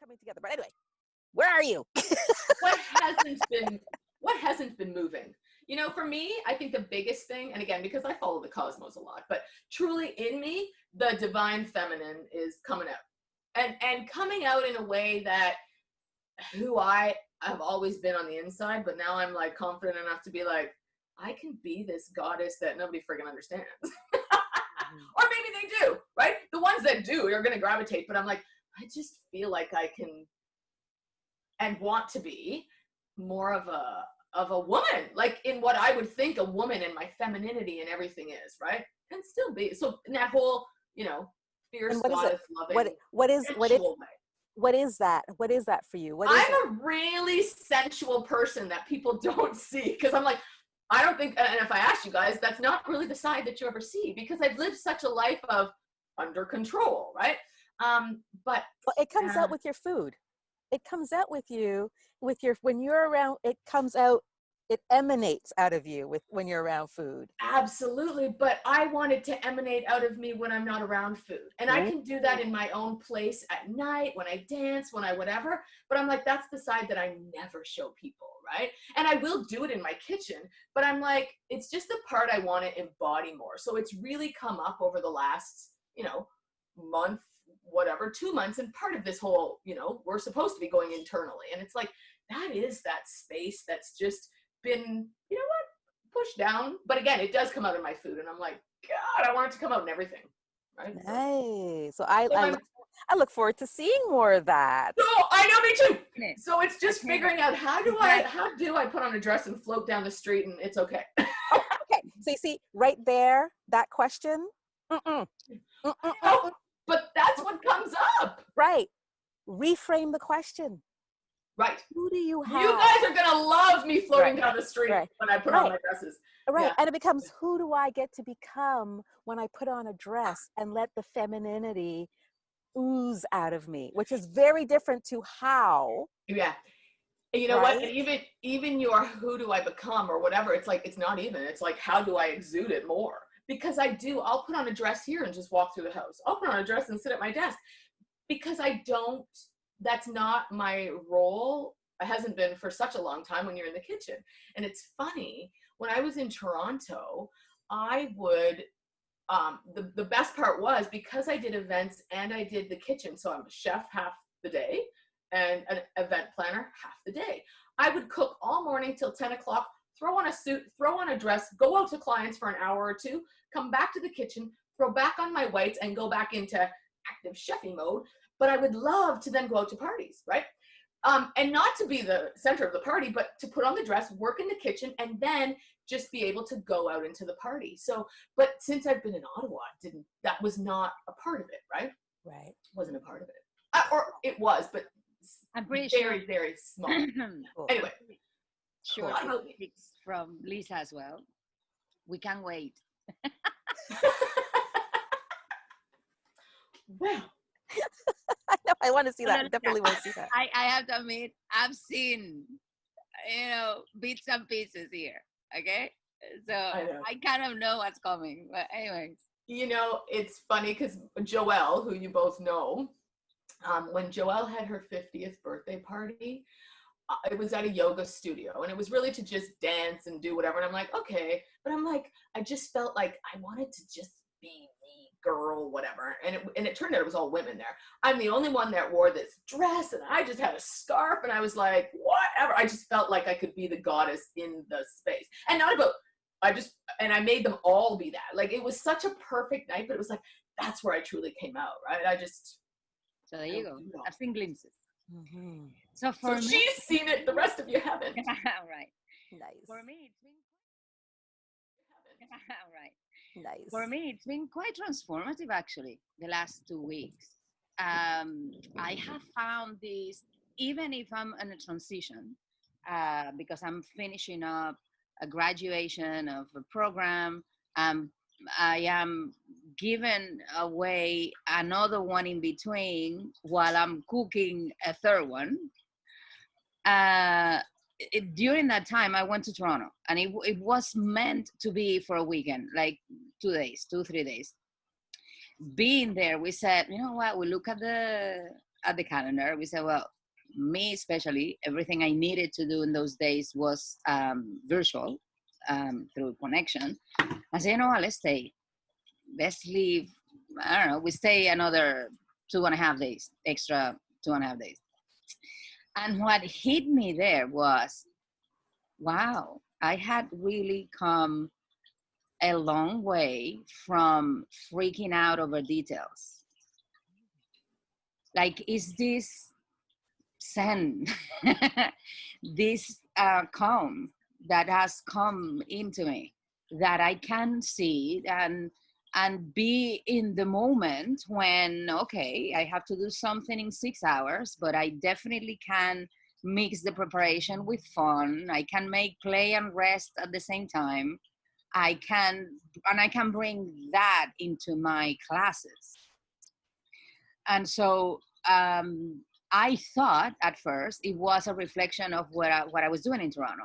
coming together. But anyway, where are you? what hasn't been moving? You know, for me, I think the biggest thing, and again, because I follow the cosmos a lot, but truly in me, the divine feminine is coming out. And coming out in a way that who I have always been on the inside, but now I'm like confident enough to be like, I can be this goddess that nobody friggin' understands. Or maybe they do, right? The ones that do are going to gravitate, but I'm like, I just feel like I can and want to be more of a woman, like in what I would think a woman and my femininity and everything is, right? And still be. So in that whole, you know, fierce goddess loving what is that? What is that for you? I'm a really sensual person that people don't see, because I'm like, I don't think, and if I ask you guys, that's not really the side that you ever see, because I've lived such a life of under control, right? But it comes out with your food. It comes out with you, when you're around, it comes out, it emanates out of you when you're around food. Absolutely. But I want it to emanate out of me when I'm not around food. And I can do that in my own place at night, when I dance, when I whatever. But I'm like, that's the side that I never show people, right? And I will do it in my kitchen, but I'm like, it's just the part I want to embody more. So it's really come up over the last, you know, month, whatever, 2 months. And part of this whole, you know, we're supposed to be going internally. And it's like, that is that space that's just been, you know what, pushed down. But again, it does come out in my food, and I'm like, God, I want it to come out in everything, right? Nice. So I look forward to seeing more of that. So I know, me too. So it's just figuring out how do I put on a dress and float down the street and it's okay. Okay, so you see right there, that question. But that's what comes up. Right. Reframe the question. Right. Who do you have? You guys are going to love me floating down the street when I put on my dresses. Right. Yeah. And it becomes, who do I get to become when I put on a dress and let the femininity ooze out of me, which is very different to how. Yeah. And you know what? And even your who do I become or whatever, it's like, it's not even. It's like, how do I exude it more? Because I'll put on a dress here and just walk through the house. I'll put on a dress and sit at my desk. Because that's not my role. It hasn't been for such a long time when you're in the kitchen. And it's funny, when I was in Toronto, I would, the best part was, because I did events and I did the kitchen, so I'm a chef half the day and an event planner half the day. I would cook all morning till 10 o'clock, throw on a suit, throw on a dress, go out to clients for an hour or two, come back to the kitchen, throw back on my whites and go back into active chefing mode. But I would love to then go out to parties, right? And not to be the center of the party, but to put on the dress, work in the kitchen, and then just be able to go out into the party. So, but since I've been in Ottawa, that was not a part of it, right? Right. Wasn't a part of it. Or it was, but I'm pretty very, very small. Anyway. Sure. From Lisa as well. We can't wait. Well. I know, I want to see that. I definitely want to see that. I have to admit, I've seen, bits and pieces here. Okay, so I kind of know what's coming. But anyways, it's funny because Joelle, who you both know, when Joelle had her 50th birthday party, it was at a yoga studio, and it was really to just dance and do whatever. And I'm like, okay, but I'm like, I just felt like I wanted to just be girl, whatever, and it turned out it was all women there. I'm the only one that wore this dress, and I just had a scarf, and I was like, whatever. I just felt like I could be the goddess in the space, and not about. I made them all be that. Like, it was such a perfect night, but it was like, that's where I truly came out, right? So there you go. I've seen glimpses. Mm-hmm. So me, she's seen it. The rest of you haven't. Right. Nice. For me, it's been. Right. Nice. For me, it's been quite transformative, actually, the last 2 weeks. I have found this, even if I'm in a transition, because I'm finishing up a graduation of a program, I am giving away another one in between while I'm cooking a third one. During that time, I went to Toronto, and it was meant to be for a weekend, like 2 days, 2-3 days. Being there, we said, you know what, we look at the at the calendar. We said, well, me especially, everything I needed to do in those days was virtual, through connection. I said, you know what, let's stay. Let's leave. I don't know. We stay another 2.5 days, extra 2.5 days. And what hit me there was, wow, I had really come a long way from freaking out over details. Like, is this zen, this calm that has come into me, that I can see and be in the moment when, okay, I have to do something in 6 hours, but I definitely can mix the preparation with fun. I can make play and rest at the same time. I can bring that into my classes. And so I thought at first it was a reflection of what I was doing in Toronto.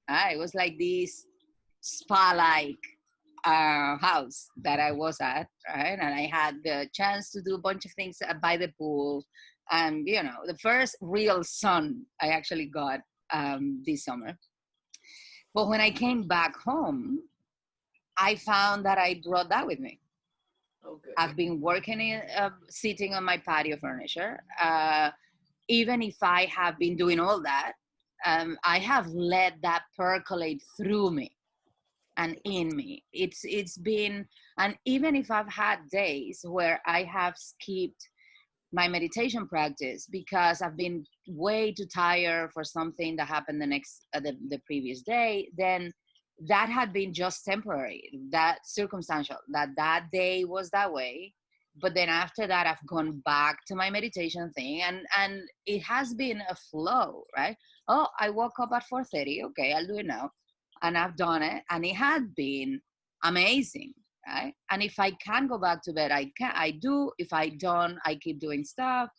It was like this spa-like house that I was at, right? And I had the chance to do a bunch of things by the pool. And, you know, the first real sun I actually got this summer. But when I came back home, I found that I brought that with me. Oh, good. I've been working sitting on my patio furniture. Even if I have been doing all that, I have let that percolate through me and in me. It's been, and even if I've had days where I have skipped my meditation practice because I've been way too tired for something that happened the previous day, then that had been just temporary, that circumstantial, that day was that way. But then after that, I've gone back to my meditation thing, and it has been a flow, right? Oh, I woke up at 4:30. Okay, I'll do it now. And I've done it, and it had been amazing, right? And if I can go back to bed, I do. If I don't, I keep doing stuff.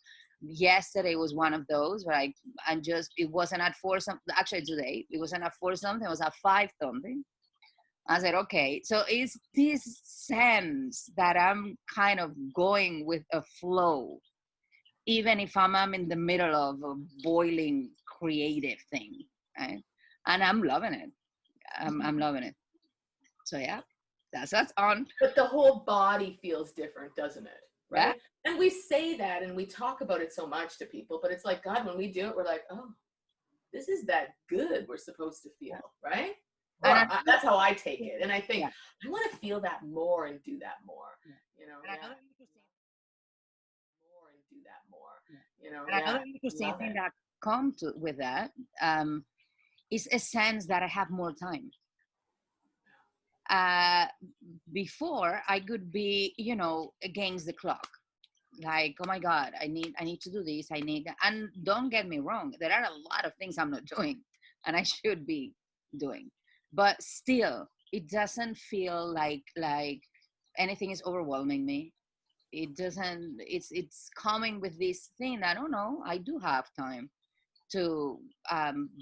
Yesterday was one of those where it wasn't at 4 something. Actually, today it wasn't at 4 something. It was at 5 something. I said, okay, so it's this sense that I'm kind of going with a flow, even if I'm in the middle of a boiling creative thing, right? And I'm loving it. I'm loving it. So yeah, that's on. But the whole body feels different, doesn't it? Right? Yeah. And we say that and we talk about it so much to people, but it's like, God, when we do it, we're like, oh, this is that good we're supposed to feel, right? Or that's how I take it. And I think, I want to feel that more and do that more, you know? And another more and do that more, you know? And another interesting thing that comes with that is a sense that I have more time. Before I could be, you know, against the clock. Like, oh my God, I need to do this. And don't get me wrong, there are a lot of things I'm not doing and I should be doing. But still, it doesn't feel like anything is overwhelming me. It doesn't, it's coming with this thing that, oh no, I do have time to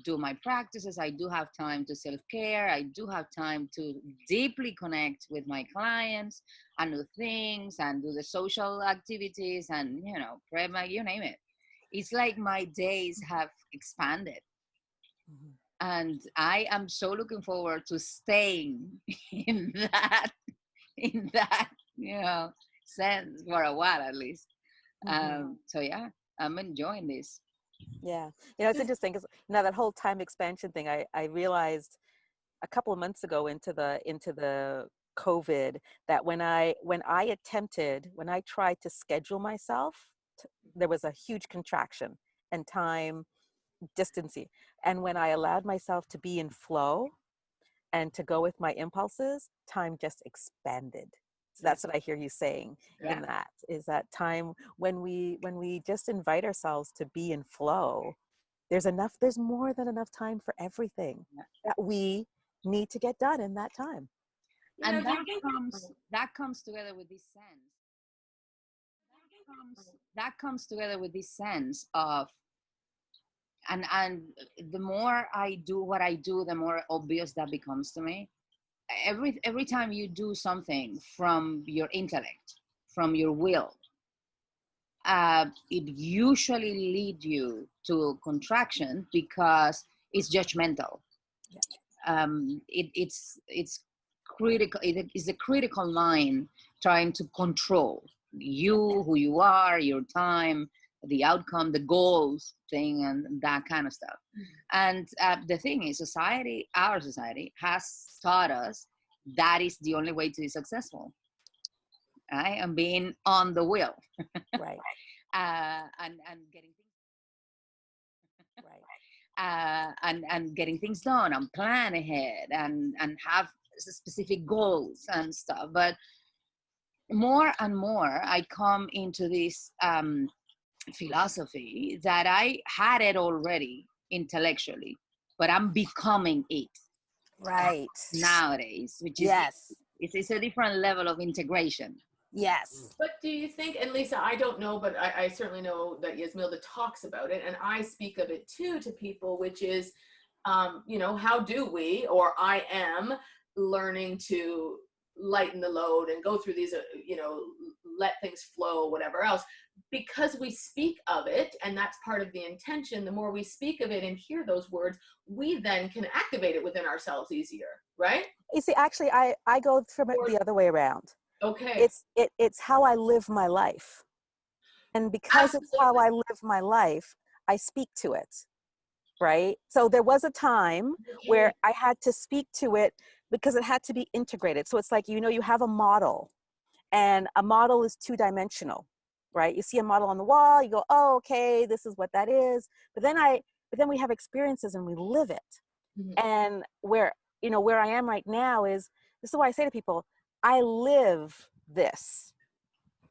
do my practices. I do have time to self-care. I do have time to deeply connect with my clients and do things and do the social activities and, you know, you name it. It's like my days have expanded. Mm-hmm. And I am so looking forward to staying in that, you know, sense for a while at least. Mm-hmm. So yeah, I'm enjoying this. Yeah. You know, it's interesting because now that whole time expansion thing, I realized a couple of months ago into the COVID that when I tried to schedule myself, there was a huge contraction and time distancing. And when I allowed myself to be in flow and to go with my impulses, time just expanded. So that's what I hear you saying in that, is that time when we just invite ourselves to be in flow, there's more than enough time for everything that we need to get done in that time. And that comes together with this sense. That comes together with this sense of, and the more I do what I do, the more obvious that becomes to me. Every time you do something from your intellect, from your will, it usually leads you to contraction because it's judgmental. It's critical. It is a critical line trying to control you, who you are, your time, the outcome, the goals thing, and that kind of stuff. And the thing is, our society has taught us that is the only way to be successful. Right? And being on the wheel. Right. And getting things Right. and getting things done and plan ahead and have specific goals and stuff. But more and more I come into this philosophy that I had it already intellectually, but I'm becoming it Right. nowadays, which is Yes. it's a different level of integration. Yes. But do you think, and Lisa, I don't know, but I certainly know that Yasmilda talks about it, and I speak of it too to people, which is, how do we, or I am learning to lighten the load and go through these, let things flow, whatever else, because we speak of it, and that's part of the intention. The more we speak of it and hear those words, we then can activate it within ourselves easier, right? You see, actually, I go from it the other way around. Okay. It's how I live my life. And because Absolutely. it's how I live my life, I speak to it. Right? So there was a time where I had to speak to it because it had to be integrated. So it's like, you have a model, and a model is two-dimensional, right? You see a model on the wall, you go, oh, okay, this is what that is. But then we have experiences and we live it. Mm-hmm. And where I am right now this is why I say to people, I live this.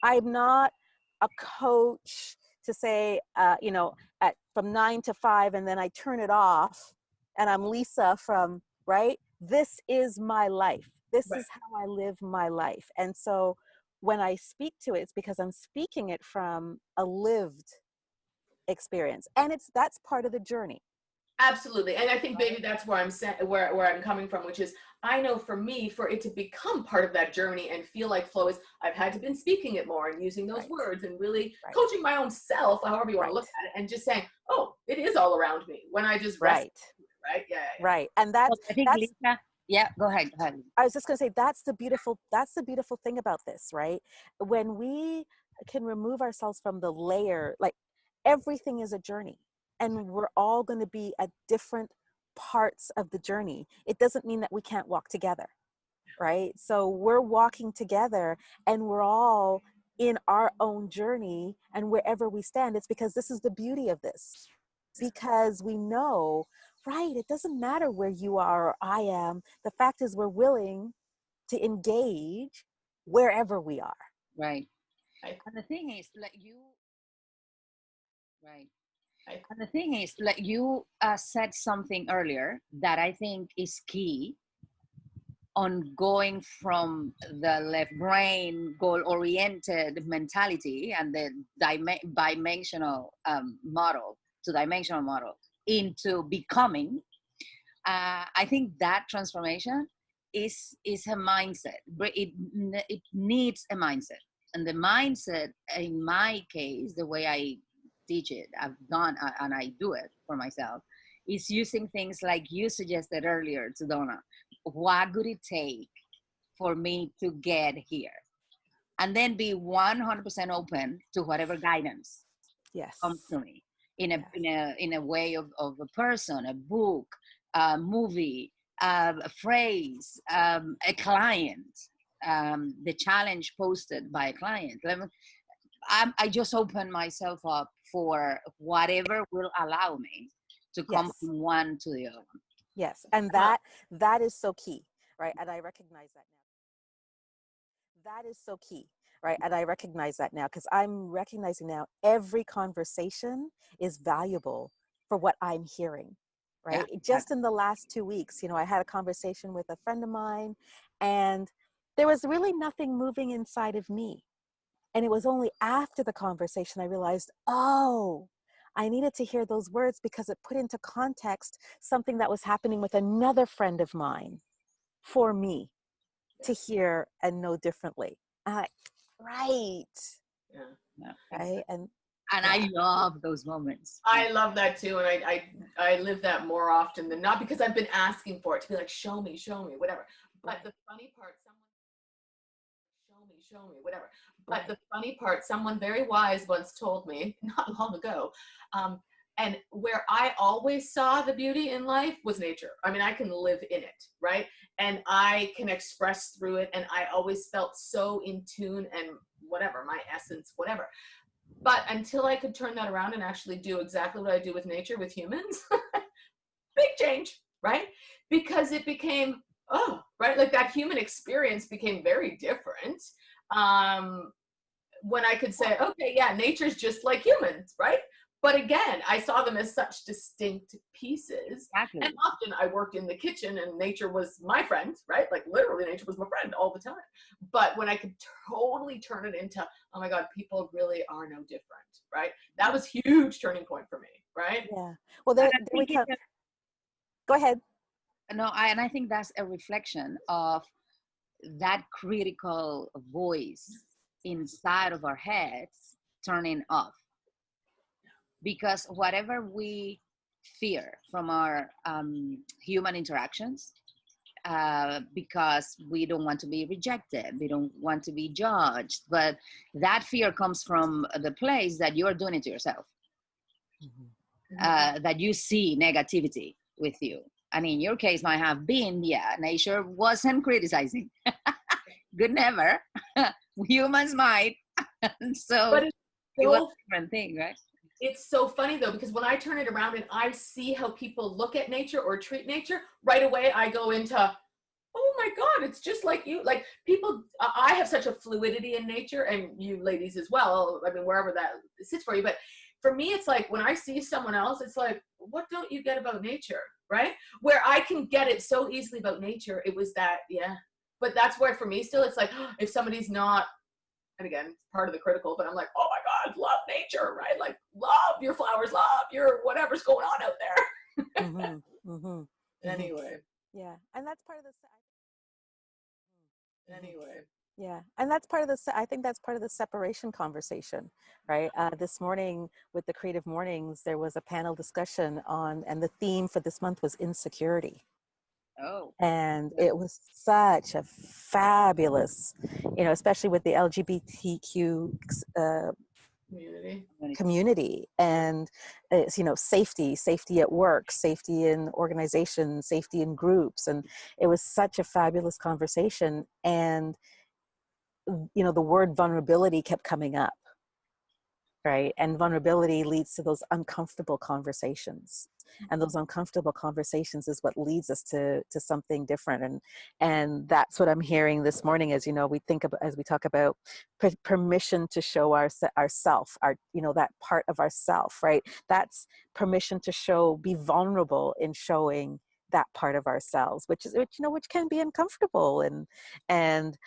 I'm not a coach to say, from 9 to 5, and then I turn it off and I'm Lisa from, right? This is my life. This Right. is how I live my life. And so when I speak to it, it's because I'm speaking it from a lived experience. And that's part of the journey. Absolutely. And I think maybe that's where I'm coming from, which is, I know for me, for it to become part of that journey and feel like flow is, I've had to been speaking it more and using those words and really coaching my own self, however you want to look at it, and just saying, oh, it is all around me when I just rest. Right. Yeah. Right. And that's, I think Lisa, yeah, go ahead. I was just going to say, that's the beautiful thing about this, right? When we can remove ourselves from the layer, like everything is a journey, and we're all going to be at different parts of the journey. It doesn't mean that we can't walk together, right? So we're walking together and we're all in our own journey, and wherever we stand, it's because this is the beauty of this. Because we know, right, it doesn't matter where you are or I am. The fact is, we're willing to engage wherever we are. Right. And the thing is, like you, right. And the thing is, like you said something earlier that I think is key on going from the left brain goal-oriented mentality and the dimensional model to dimensional model into becoming. I think that transformation is a mindset, but it needs a mindset. And the mindset, in my case, the way I teach it, I've done, and I do it for myself, is using things like you suggested earlier to Donna. What would it take for me to get here? And then be 100% open to whatever guidance comes to me in a way of a person, a book, a movie, a phrase, a client, the challenge posted by a client. I just open myself up for whatever will allow me to come from one to the other one. Yes, and that is so key, right? And I recognize that now. That is so key, right? And I recognize that now, because I'm recognizing now every conversation is valuable for what I'm hearing, right? Yeah. Just in the last 2 weeks, I had a conversation with a friend of mine, and there was really nothing moving inside of me. And it was only after the conversation I realized, oh, I needed to hear those words because it put into context something that was happening with another friend of mine for me to hear and know differently. Right. Yeah. right? And yeah. I love those moments. I love that too. And I live that more often than not, because I've been asking for it to be like, show me, whatever. But the funny part, show me, whatever. But the funny part, someone very wise once told me, not long ago, and where I always saw the beauty in life was nature. I mean, I can live in it, right? And I can express through it. And I always felt so in tune and whatever, my essence, whatever. But until I could turn that around and actually do exactly what I do with nature, with humans, big change, right? Because it became, right? Like that human experience became very different. When I could say, okay, yeah, nature's just like humans, right? But again, I saw them as such distinct pieces. Exactly. And often I worked in the kitchen and nature was my friend, right? Like literally nature was my friend all the time. But when I could totally turn it into, oh my God, people really are no different, right? That was a huge turning point for me, right? Yeah. Well, there we come. Go ahead. No, and I think that's a reflection of that critical voice inside of our heads turning off. Because whatever we fear from our human interactions, because we don't want to be rejected, we don't want to be judged, but that fear comes from the place that you're doing it to yourself, that you see negativity with you. And in your case might have been, nature wasn't criticizing. Good never. Humans might. So but it's it was a different thing, right? It's so funny though, because when I turn it around and I see how people look at nature or treat nature, right away I go into, oh my God, it's just like you. Like people, I have such a fluidity in nature, and you ladies as well. I mean, wherever that sits for you. But for me, it's like when I see someone else, it's like, what don't you get about nature, right? Where I can get it so easily about nature, it was that, yeah. But that's where for me still, it's like, if somebody's not, and again, part of the critical, but I'm like, oh my God, love nature, right? Like love your flowers, love your whatever's going on out there. Anyway. Yeah. And that's part of the, Anyway. yeah. And that's part of the, I think that's part of the separation conversation, right? This morning with the Creative Mornings, there was a panel discussion on, and the theme for this month was insecurity. Oh. And it was such a fabulous, especially with the LGBTQ community, and it's, safety at work, safety in organizations, safety in groups. And it was such a fabulous conversation. And, the word vulnerability kept coming up, right? And vulnerability leads to those uncomfortable conversations. And those uncomfortable conversations is what leads us to something different. And that's what I'm hearing this morning, as we think about, as we talk about permission to show ourself, that part of ourself, right? That's permission to be vulnerable in showing that part of ourselves, which can be uncomfortable, and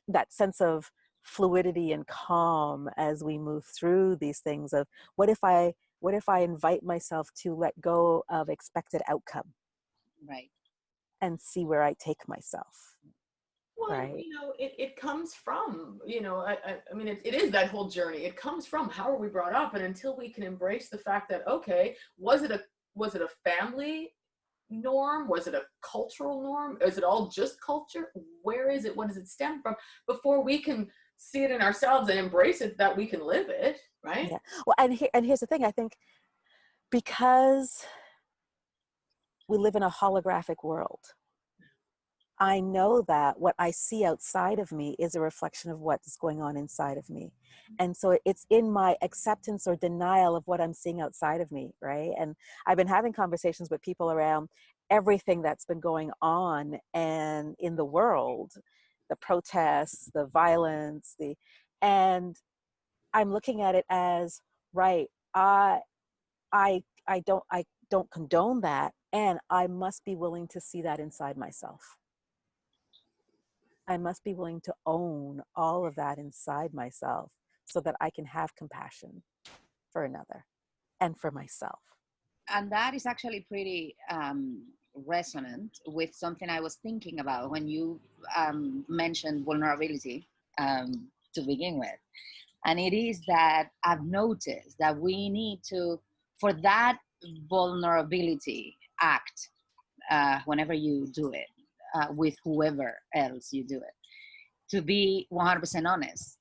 that sense of fluidity and calm as we move through these things of what if I invite myself to let go of expected outcome, right, and see where I take myself. Well, right. It comes from, I mean, it is that whole journey. It comes from how are we brought up, and until we can embrace the fact that, okay, was it a family norm? Was it a cultural norm? Is it all just culture? Where is it? What does it stem from? Before we can see it in ourselves and embrace it, that we can live it, right? Yeah. Well, and here's the thing. I think because we live in a holographic world, I know that what I see outside of me is a reflection of what's going on inside of me. And so it's in my acceptance or denial of what I'm seeing outside of me, right? And I've been having conversations with people around everything that's been going on and in the world, the protests, the violence, and I'm looking at it as, right, I don't condone that, and I must be willing to see that inside myself. I must be willing to own all of that inside myself so that I can have compassion for another and for myself. And that is actually pretty resonant with something I was thinking about when you mentioned vulnerability. to begin with. And it is that I've noticed that we need to, for that vulnerability act, whenever you do it, with whoever else you do it, to be 100% honest,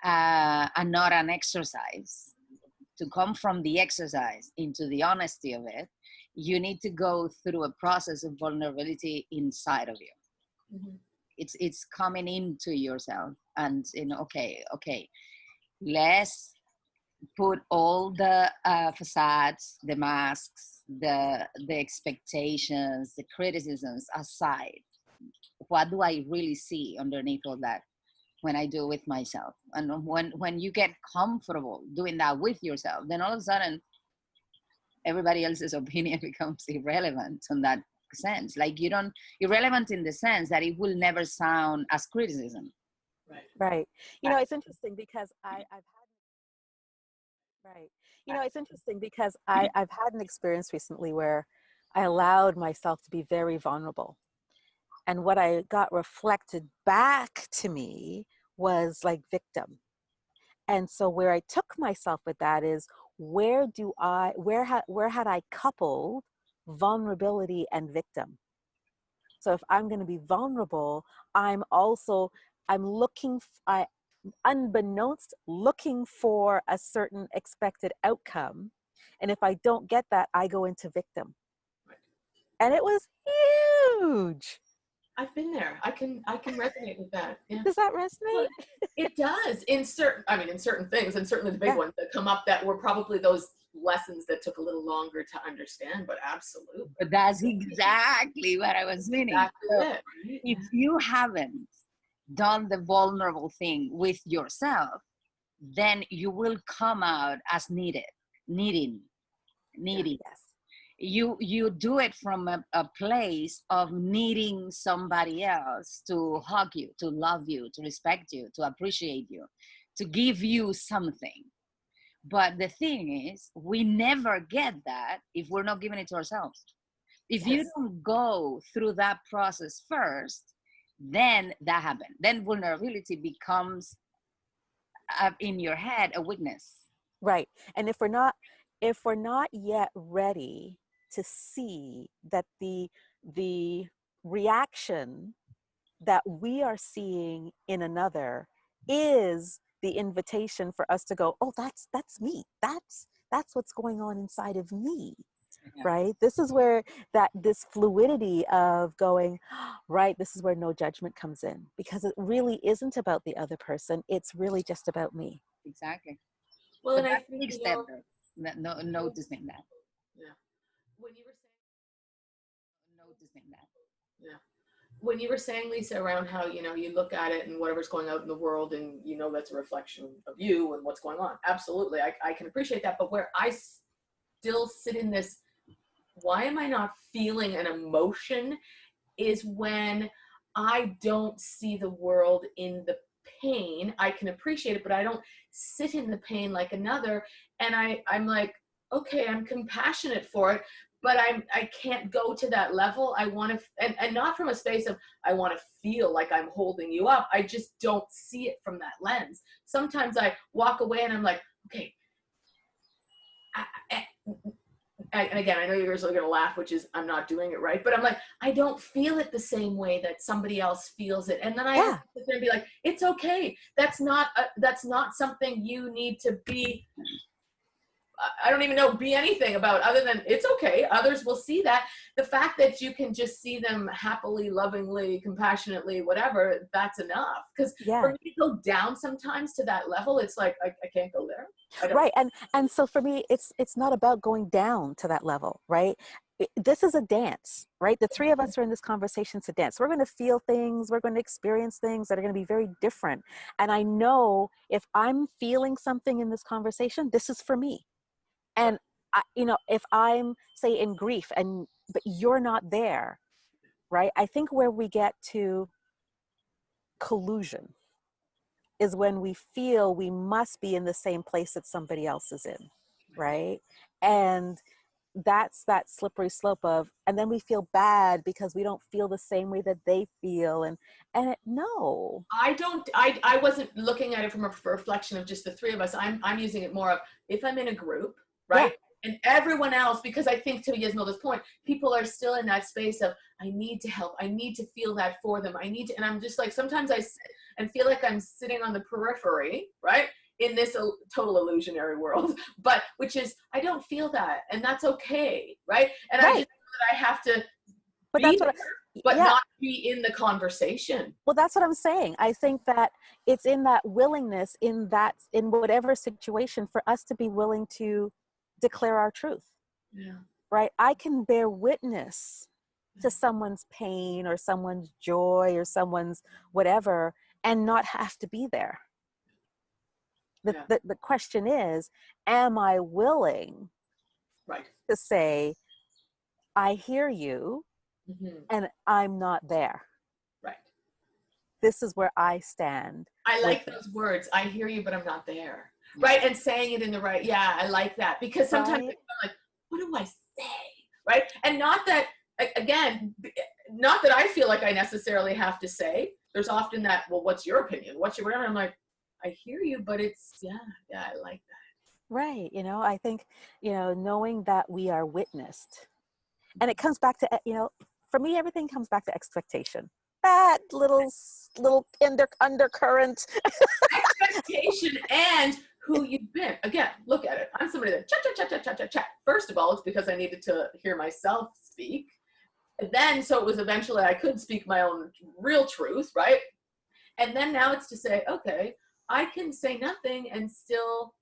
and not an exercise. To come from the exercise into the honesty of it, you need to go through a process of vulnerability inside of you. Mm-hmm. It's coming into yourself and okay, let's put all the facades, the masks, the expectations, the criticisms aside. What do I really see underneath all that when I do with myself? And when you get comfortable doing that with yourself, then all of a sudden everybody else's opinion becomes irrelevant in that sense. Like irrelevant in the sense that it will never sound as criticism. Right. It's interesting because I've had an experience recently where I allowed myself to be very vulnerable. And what I got reflected back to me was like victim. And so where I took myself with that is where had I coupled vulnerability and victim? So if I'm going to be vulnerable, I'm unbeknownst looking for a certain expected outcome. And if I don't get that, I go into victim. And it was huge. I've been there. I can resonate with that. Yeah. Does that resonate? Well, it does in certain things, and certainly the big ones that come up that were probably those lessons that took a little longer to understand, but absolutely. But that's exactly what I was meaning. Exactly so it. If you haven't done the vulnerable thing with yourself, then you will come out as needing. Yes. You do it from a place of needing somebody else to hug you, to love you, to respect you, to appreciate you, to give you something. But the thing is, we never get that if we're not giving it to ourselves. If you don't go through that process first, then that happens. Then vulnerability becomes, in your head, a weakness. Right. And if we're not yet ready to see that the reaction that we are seeing in another is the invitation for us to go, oh, that's me. That's what's going on inside of me. Yeah. Right. This is where this fluidity of going, right. This is where no judgment comes in, because it really isn't about the other person. It's really just about me. Exactly. Well, but and I think noticing that. Yeah. When you were saying noticing that. Yeah. When you were saying, Lisa, around how, you look at it and whatever's going out in the world and, that's a reflection of you and what's going on. Absolutely. I can appreciate that. But where I still sit in this, why am I not feeling an emotion, is when I don't see the world in the pain. I can appreciate it, but I don't sit in the pain like another. And I'm like, okay, I'm compassionate for it, but I can't go to that level. I want to, and not from a space of, I want to feel like I'm holding you up. I just don't see it from that lens. Sometimes I walk away and I'm like, okay. And again, I know you guys are going to laugh, which is I'm not doing it right, but I'm like, I don't feel it the same way that somebody else feels it. And then I have to sit there and be like, it's okay. That's not something you need to be, I don't even know, be anything about, other than it's okay. Others will see that. The fact that you can just see them happily, lovingly, compassionately, whatever, that's enough. Because for me to go down sometimes to that level, it's like, I can't go there. Right. And so for me, it's not about going down to that level, right? This is a dance, right? The three of us are in this conversation. It's a dance. We're going to feel things. We're going to experience things that are going to be very different. And I know if I'm feeling something in this conversation, this is for me. And if I'm, say, in grief but you're not there, right? I think where we get to collusion is when we feel we must be in the same place that somebody else is in, right? And that's that slippery slope of, and then we feel bad because we don't feel the same way that they feel. No. I wasn't looking at it from a reflection of just the three of us. I'm using it more of, if I'm in a group, right? And everyone else, because I think, to Yasmilda's point, people are still in that space of, I need to help. I need to feel that for them. And I'm just like, sometimes I sit and feel like I'm sitting on the periphery, right? In this total illusionary world, but which is, I don't feel that, and that's okay, right? And I just feel that I have to be there, but not be in the conversation. Well, that's what I'm saying. I think that it's in that willingness, in whatever situation, for us to be willing to declare our truth. Yeah. Right? I can bear witness to someone's pain or someone's joy or someone's whatever and not have to be there. The question is, am I willing to say, I hear you, and I'm not there? Right. This is where I stand. I like those words. I hear you, but I'm not there. Right. And saying it in the right. Yeah, I like that, because sometimes I'm like, what do I say? Right. And not that, again, not that I feel like I necessarily have to say. There's often that, well, what's your opinion? What's your whatever? I'm like, I hear you, but it's, I like that. Right. I think, knowing that we are witnessed, and it comes back to, for me, everything comes back to expectation. That little undercurrent. Expectation and who you've been. Again, look at it. I'm somebody that chat. First of all, it's because I needed to hear myself speak. And then, so it was eventually I could speak my own real truth, right? And then now it's to say, okay, I can say nothing and still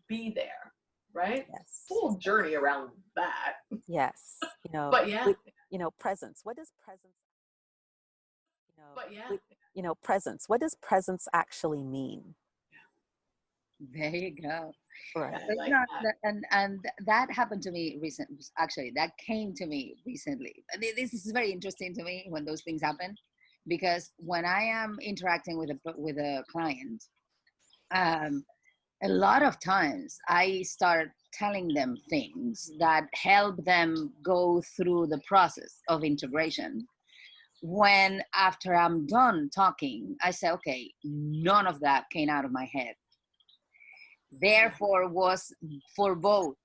be there, right? Yes. Whole journey around that. Yes. But presence. What does presence? But presence. What does presence actually mean? There you go. Right. Like and that happened to me recently. Actually, that came to me recently. This is very interesting to me when those things happen, because when I am interacting with a client, a lot of times I start telling them things that help them go through the process of integration. When after I'm done talking, I say, okay, none of that came out of my head. Therefore, was for both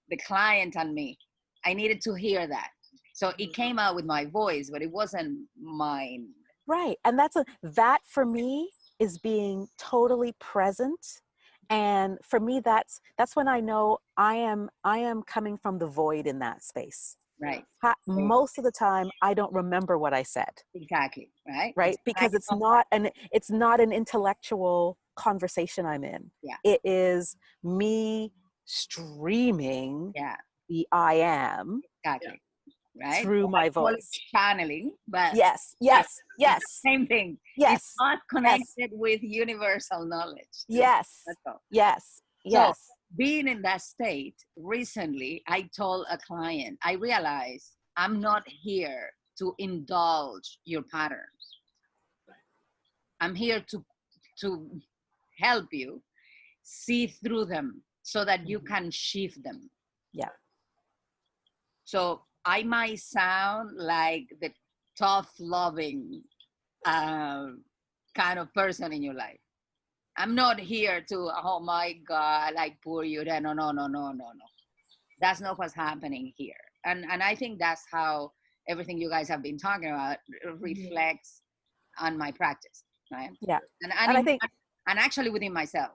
the client and me. I needed to hear that. So it came out with my voice, but it wasn't mine. Right. And that for me is being totally present. And for me, that's when I know I am coming from the void in that space. Right. Most of the time, I don't remember what I said. Exactly. Right. Right. Because it's not an intellectual conversation I'm in. Yeah. It is me streaming the I am through my voice. Channeling, but yes. same thing. Yes. It's not connected with universal knowledge. Yes. That's all. Yes. So, being in that state, recently, I told a client, I realized I'm not here to indulge your patterns. I'm here to help you see through them so that you can shift them. Yeah. So I might sound like the tough, loving kind of person in your life. I'm not here to, oh my God, like poor you. No. That's not what's happening here. And I think that's how everything you guys have been talking about reflects on my practice, right? Yeah. And I think, and actually within myself.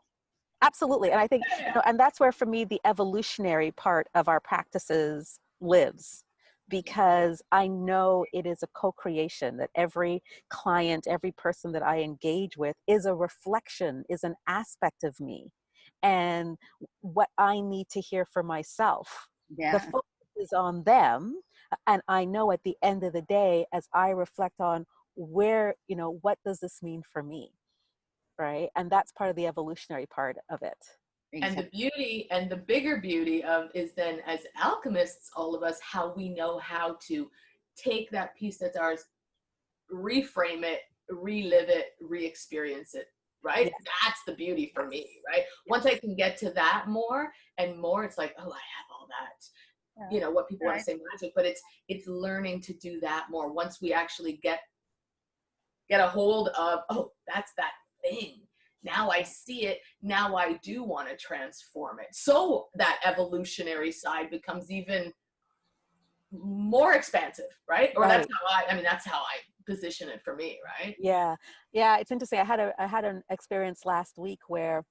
Absolutely. And I think, and that's where for me, the evolutionary part of our practices lives, because I know it is a co-creation, that every client, every person that I engage with is a reflection, is an aspect of me, and what I need to hear for myself. Yeah. The focus is on them. And I know at the end of the day, as I reflect on where, what does this mean for me? Right. And that's part of the evolutionary part of it. And the beauty, and the bigger beauty of is then, as alchemists, all of us, how we know how to take that piece that's ours, reframe it, relive it, re-experience it, right? Yes. That's the beauty for me, right? Once I can get to that more and more, it's like, oh, I have all that. you know, what people want to say magic, but it's learning to do that more once we actually get a hold of, oh, that's that thing. Now I see it. Now I do want to transform it. So that evolutionary side becomes even more expansive, right? Or Right. that's how I position it for me, right? Yeah. Yeah. It's interesting. I had an experience last week where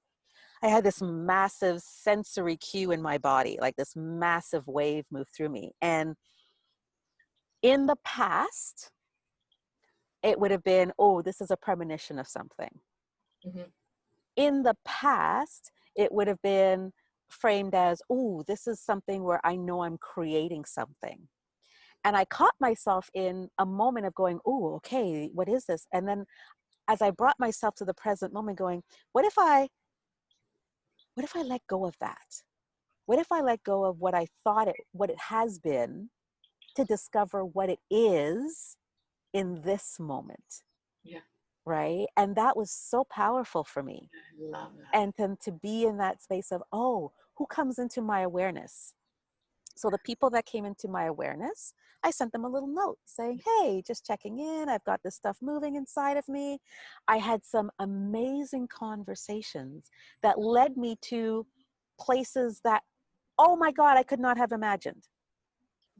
I had this massive sensory cue in my body, like this massive wave moved through me. And in the past, it would have been, oh, this is a premonition of something. Mm-hmm. In the past, it would have been framed as, oh, this is something where I know I'm creating something. And I caught myself in a moment of going, oh, okay, what is this? And then as I brought myself to the present moment going, what if I let go of that? What if I let go of what I thought what it has been to discover what it is in this moment? Yeah. Right. And that was so powerful for me. I love that. And then to be in that space of, oh, who comes into my awareness? So the people that came into my awareness, I sent them a little note saying, hey, just checking in. I've got this stuff moving inside of me. I had some amazing conversations that led me to places that, oh my God, I could not have imagined.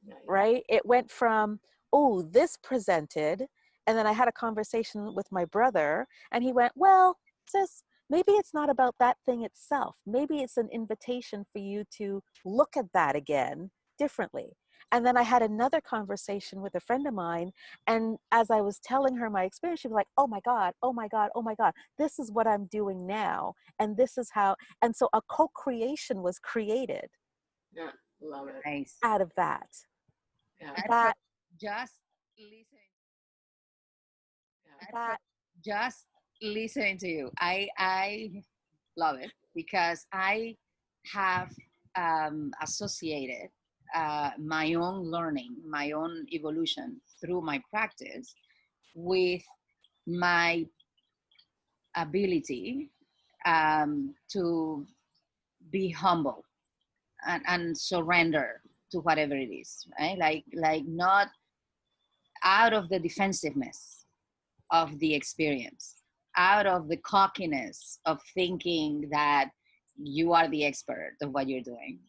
Yeah. Right? It went from, oh, this presented. And then I had a conversation with my brother and he went, well, sis, maybe it's not about that thing itself. Maybe it's an invitation for you to look at that again differently. And then I had another conversation with a friend of mine. And as I was telling her my experience, she was like, oh my God, oh my God, oh my God, this is what I'm doing now. And this is how, and so a co-creation was created. Yeah, love it. Nice. Out of that. Yeah. That, Just listening. that, Just listening to you, I love it because I have associated my own learning, my own evolution through my practice with my ability to be humble and surrender to whatever it is, right? Like not out of the defensiveness of the experience, out of the cockiness of thinking that you are the expert of what you're doing.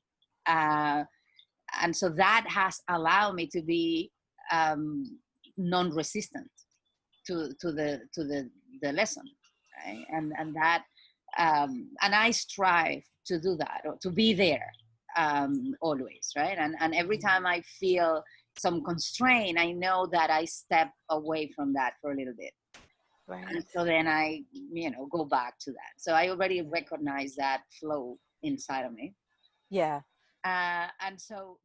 And so that has allowed me to be non-resistant to the lesson, right? And that and I strive to do that, or to be there always, right? And every time I feel some constraint, I know that I step away from that for a little bit. right. And so then I, go back to that. So I already recognize that flow inside of me. Yeah. And so